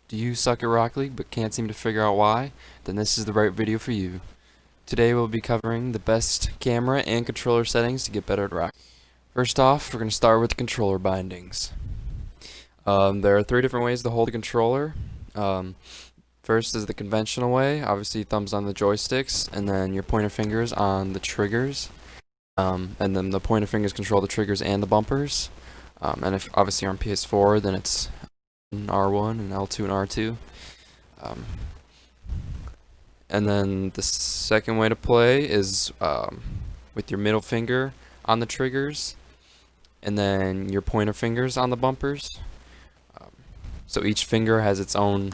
Do you suck at Rocket League but can't seem to figure out why? Then this is the right video for you. Today we'll be covering the best camera and controller settings to get better at Rocket League. First off, we're going to start with the controller bindings. There are 3 different ways to hold the controller. First is the conventional way, obviously thumbs on the joysticks, and then your pointer fingers on the triggers. And then the pointer fingers control the triggers and the bumpers. And if obviously you're on PS4, then it's R1 and L2 and R2. And then the second way to play is with your middle finger on the triggers, and then your pointer fingers on the bumpers. So each finger has its own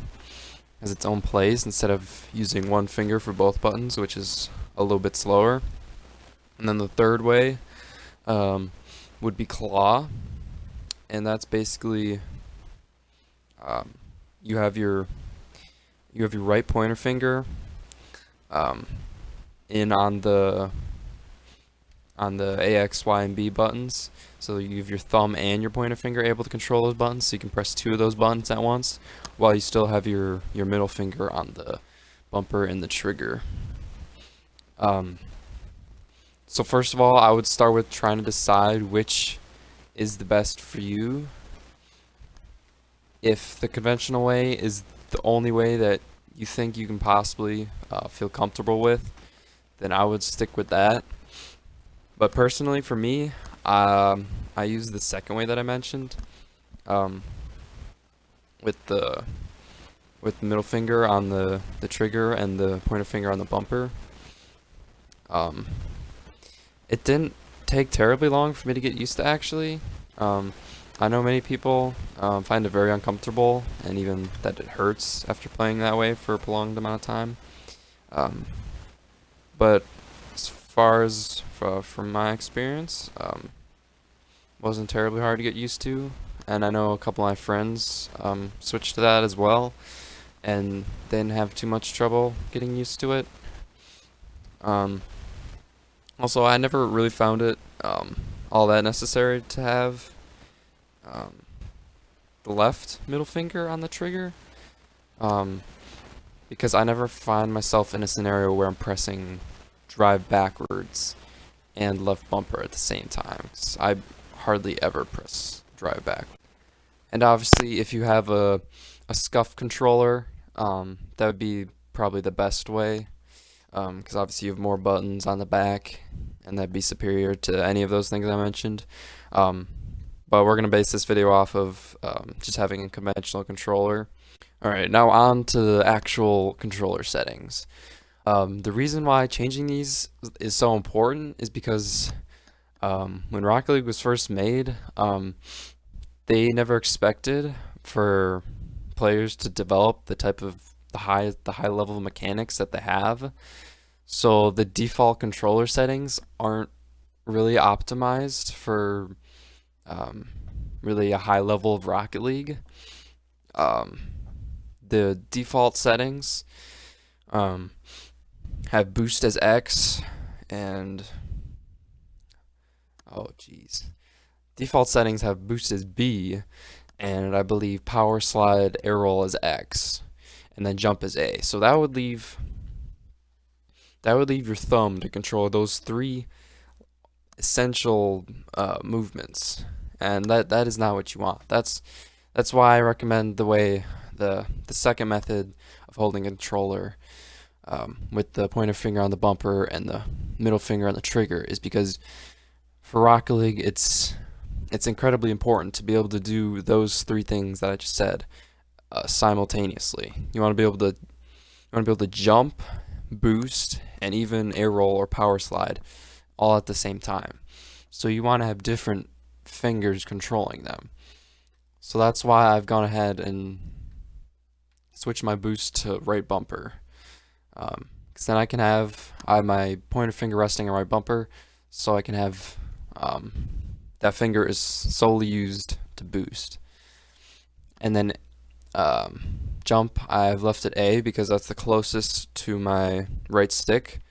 plays instead of using one finger for both buttons, which is a little bit slower. And then the third way would be claw, and that's basically you have your right pointer finger in on the A, X, Y, and B buttons. So you have your thumb and your pointer finger able to control those buttons, so you can press 2 of those buttons at once, while you still have your middle finger on the bumper and the trigger. So first of all, I would start with trying to decide which is the best for you. If the conventional way is the only way that you think you can possibly feel comfortable with, then I would stick with that. But personally, for me, I use the second way that I mentioned, with the middle finger on the trigger and the pointer finger on the bumper. It didn't take terribly long for me to get used to, actually. I know many people find it very uncomfortable, and even that it hurts after playing that way for a prolonged amount of time. But as far as from my experience, wasn't terribly hard to get used to, and I know a couple of my friends switched to that as well, and they didn't have too much trouble getting used to it. Also, I never really found it all that necessary to have the left middle finger on the trigger, because I never find myself in a scenario where I'm pressing drive backwards and left bumper at the same time. I hardly ever press drive back. And obviously, if you have a scuff controller, that would be probably the best way, because obviously you have more buttons on the back, and that'd be superior to any of those things I mentioned. But we're going to base this video off of just having a conventional controller. Alright, now on to the actual controller settings. The reason why changing these is so important is because when Rocket League was first made, they never expected for players to develop the type of the high level of mechanics that they have. So the default controller settings aren't really optimized for really a high level of Rocket League. The default settings have boost as X and default settings have boost as B, and I believe power slide air roll as X, and then jump as A. So that would leave your thumb to control those 3 essential movements, and that is not what you want. That's why I recommend the second method of holding a controller with the pointer finger on the bumper and the middle finger on the trigger, is because for Rocket League it's incredibly important to be able to do those 3 things that I just said simultaneously. You want to be able to jump, boost, and even air roll or power slide all at the same time. So you want to have different fingers controlling them. So that's why I've gone ahead and switched my boost to right bumper. Because then I have my pointer finger resting on right bumper, so I can have that finger is solely used to boost. And then jump, I've left it A because that's the closest to my right stick,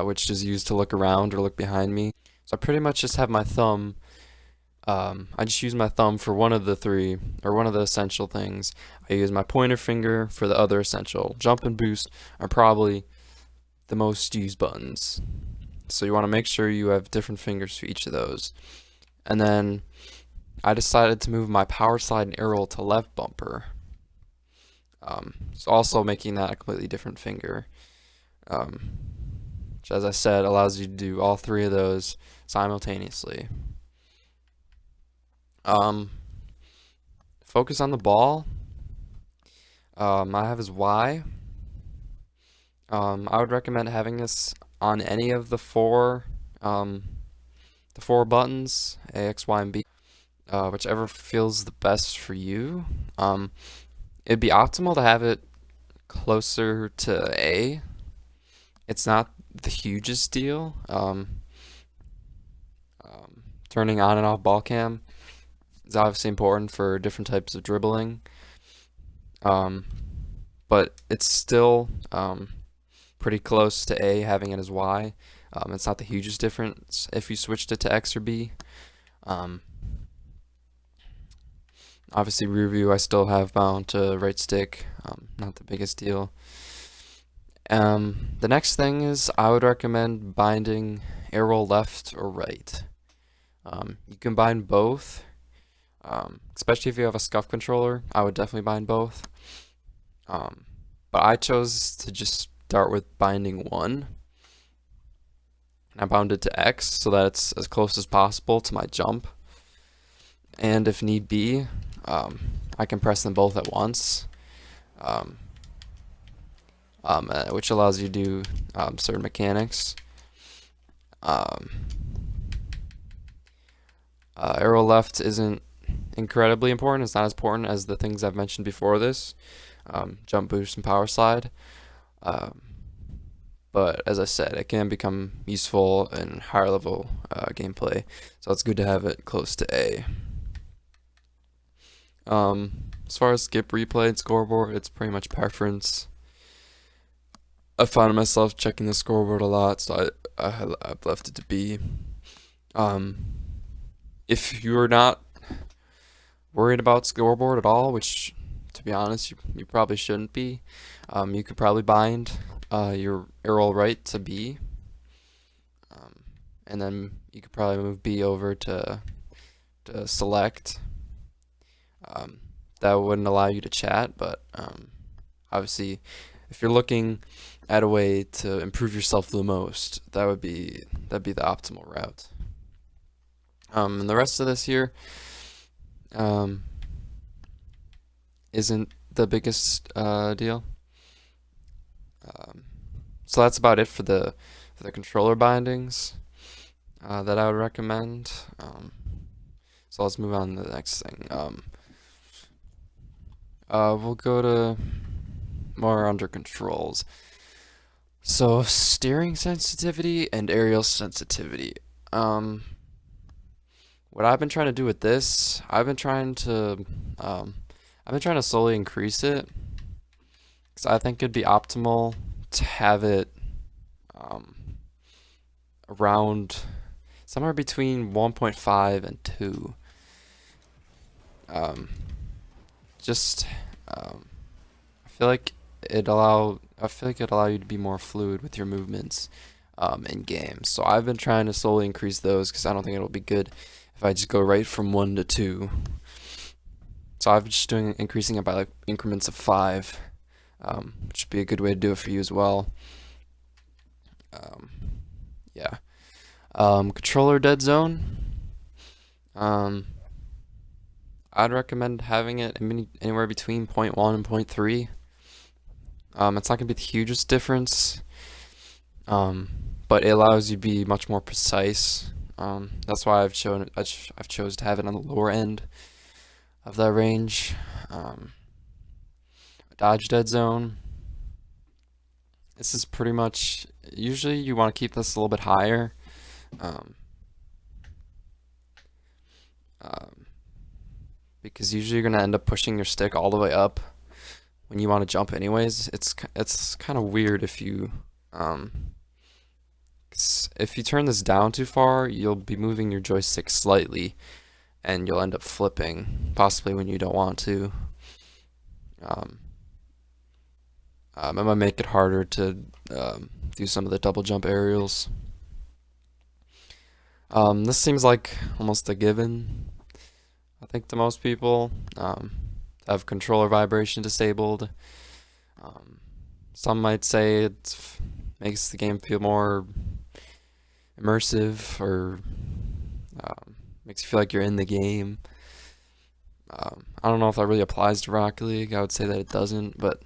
which is used to look around or look behind me. So I pretty much just have my thumb I just use my thumb for one of the three, or one of the essential things. I use my pointer finger for the other essential. Jump and boost are probably the most used buttons. So you want to make sure you have different fingers for each of those. And then I decided to move my power slide and air roll to left bumper. So also making that a completely different finger. Which, as I said, allows you to do all three of those simultaneously. Focus on the ball. I have is Y. I would recommend having this on any of the four buttons, A, X, Y, and B, whichever feels the best for you. It'd be optimal to have it closer to A. It's not the hugest deal. Turning on and off ball cam is obviously important for different types of dribbling. But it's still pretty close to A, having it as Y. It's not the hugest difference if you switched it to X or B. Obviously, rear view I still have bound to right stick, not the biggest deal. The next thing is I would recommend binding air roll left or right. You can bind both, especially if you have a scuff controller. I would definitely bind both. But I chose to just start with binding one. I bound it to X so that it's as close as possible to my jump. And if need be, I can press them both at once, which allows you to do certain mechanics. Arrow left isn't incredibly important. It's not as important as the things I've mentioned before this, jump boost and power slide. But as I said, it can become useful in higher level gameplay, so it's good to have it close to A. As far as skip replay and scoreboard, it's pretty much preference. I found myself checking the scoreboard a lot, so I've left it to B. If you're not worried about scoreboard at all, which to be honest you probably shouldn't be, you could probably bind your arrow right to B, and then you could probably move B over to select. That wouldn't allow you to chat, but obviously if you're looking at a way to improve yourself the most, that'd be the optimal route. And the rest of this here isn't the biggest deal. So that's about it for the controller bindings that I would recommend. So let's move on to the next thing. We'll go to more under controls. So steering sensitivity and aerial sensitivity. What I've been trying to do with this, I've been trying to slowly increase it, because I think it'd be optimal to have it around somewhere between 1.5 and 2. I feel like it'd allow you to be more fluid with your movements in game. So I've been trying to slowly increase those, because I don't think it'll be good if I just go right from 1 to 2. So I've just increasing it by like increments of 5, which would be a good way to do it for you as well. Yeah. Controller dead zone. I'd recommend having it anywhere between 0.1 and 0.3. It's not gonna be the hugest difference, but it allows you to be much more precise. That's why I've chose to have it on the lower end of that range. Dodge dead zone. This is pretty much, usually you want to keep this a little bit higher. Because usually you're gonna end up pushing your stick all the way up when you want to jump anyways. It's kind of weird if you turn this down too far, you'll be moving your joystick slightly, and you'll end up flipping, possibly when you don't want to. Um, it might make it harder to do some of the double jump aerials. This seems like almost a given, I think, to most people. Have controller vibration disabled. Um, some might say it makes the game feel more immersive, or makes you feel like you're in the game. I don't know if that really applies to Rocket League. I would say that it doesn't, but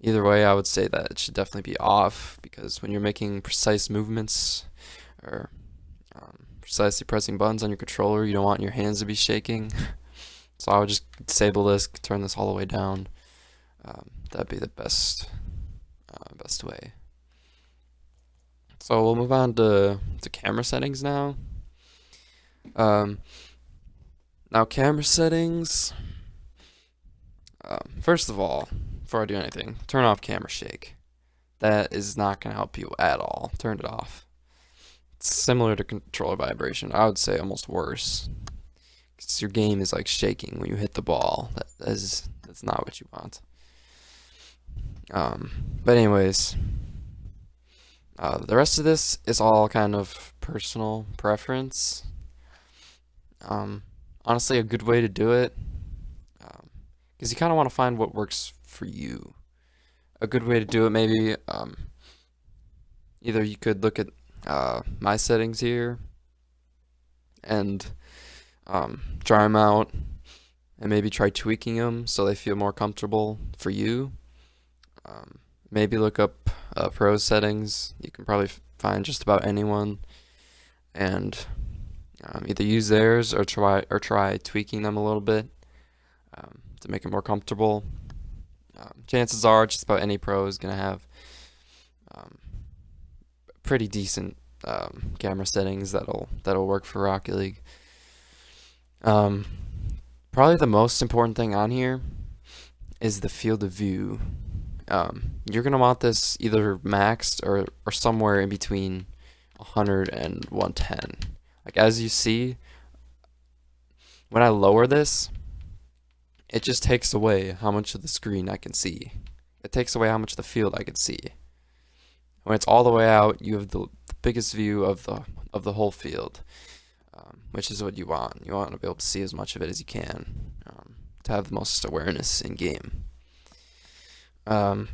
either way, I would say that it should definitely be off, because when you're making precise movements, or precisely pressing buttons on your controller, you don't want your hands to be shaking. So I would just disable this, turn this all the way down. That'd be the best way. So we'll move on to camera settings now. Now camera settings. First of all, before I do anything, turn off camera shake. That is not going to help you at all. Turn it off. It's similar to controller vibration. I would say almost worse, because your game is like shaking when you hit the ball. That's not what you want. But anyways, the rest of this is all kind of personal preference. Honestly, a good way to do it, because you kind of want to find what works for you. A good way to do it, maybe, either you could look at my settings here and try them out, and maybe try tweaking them so they feel more comfortable for you. Maybe look up pro settings. You can probably find just about anyone, and either use theirs or try tweaking them a little bit to make it more comfortable. Chances are just about any pro is gonna have pretty decent camera settings that'll work for Rocket League. Probably the most important thing on here is the field of view. You're gonna want this either maxed or somewhere in between 100 and 110. Like, as you see, when I lower this, it just takes away how much of the screen I can see. It takes away how much of the field I can see. When it's all the way out, you have the biggest view of the whole field, which is what you want. You want to be able to see as much of it as you can, to have the most awareness in game. As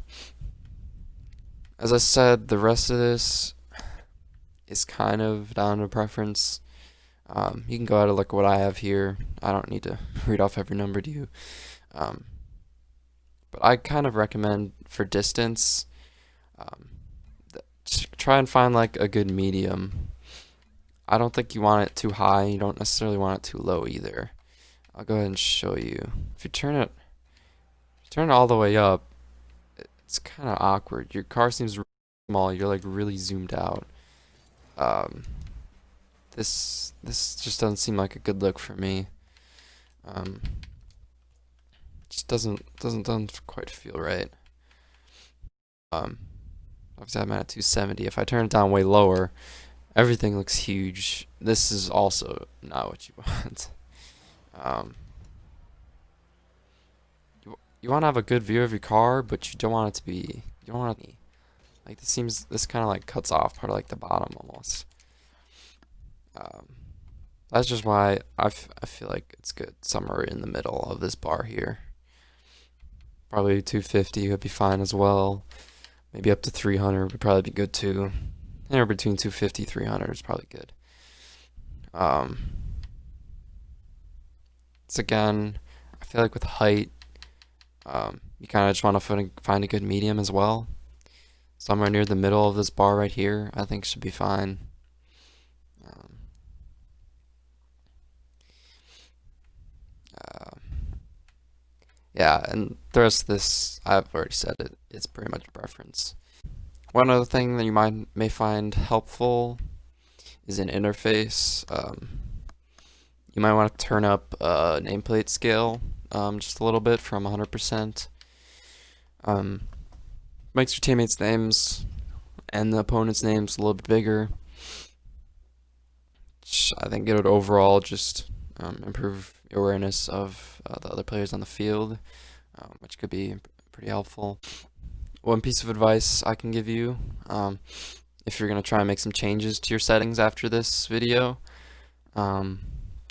I said, the rest of this is kind of down to preference. You can go ahead and look at what I have here. I don't need to read off every number to you. But I kind of recommend, for distance, try and find like a good medium. I don't think you want it too high. You don't necessarily want it too low either. I'll go ahead and show you. If you turn it all the way up, it's kind of awkward. Your car seems really small. You're like really zoomed out. This just doesn't seem like a good look for me. Just doesn't quite feel right. Obviously I'm at 270. If I turn it down way lower, everything looks huge. This is also not what you want. You want to have a good view of your car, but you don't want it to be. You don't want it to be, like, this kind of like cuts off part of like the bottom almost. That's just why I feel like it's good somewhere in the middle of this bar here. Probably 250 would be fine as well. Maybe up to 300 would probably be good too. Anywhere between 250 300 is probably good. It's, again, I feel like with height, you kind of just want to find a good medium as well. Somewhere near the middle of this bar right here, I think should be fine. Yeah, and the rest of this, I've already said it, it's pretty much preference. One other thing that you may find helpful is an interface. You might want to turn up nameplate scale just a little bit from 100%. Makes your teammates' names and the opponent's names a little bit bigger. I think it would overall just improve your awareness of the other players on the field, which could be pretty helpful. One piece of advice I can give you, if you're going to try and make some changes to your settings after this video,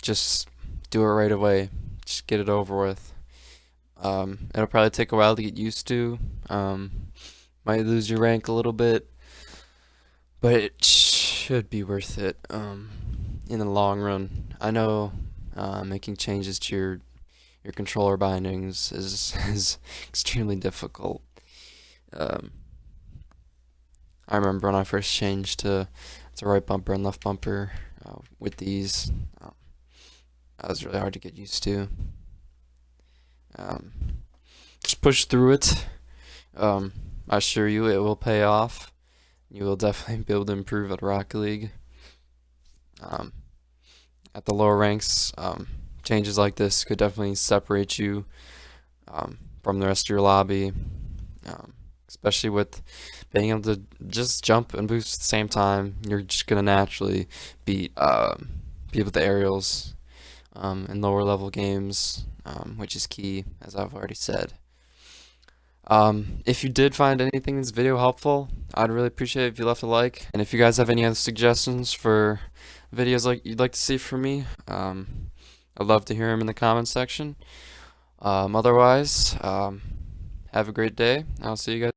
just do it right away. Just get it over with. It'll probably take a while to get used to. Might lose your rank a little bit, but it should be worth it in the long run. I know making changes to your controller bindings is extremely difficult. I remember when I first changed to right bumper and left bumper with these. That was really hard to get used to. Just push through it. I assure you it will pay off. You will definitely be able to improve at Rocket League. At the lower ranks, changes like this could definitely separate you from the rest of your lobby, especially with being able to just jump and boost at the same time. You're just going to naturally beat people with the aerials in lower level games, which is key, as I've already said. If you did find anything in this video helpful, I'd really appreciate it if you left a like. And if you guys have any other suggestions for videos like you'd like to see from me, I'd love to hear them in the comments section. Otherwise, have a great day. I'll see you guys.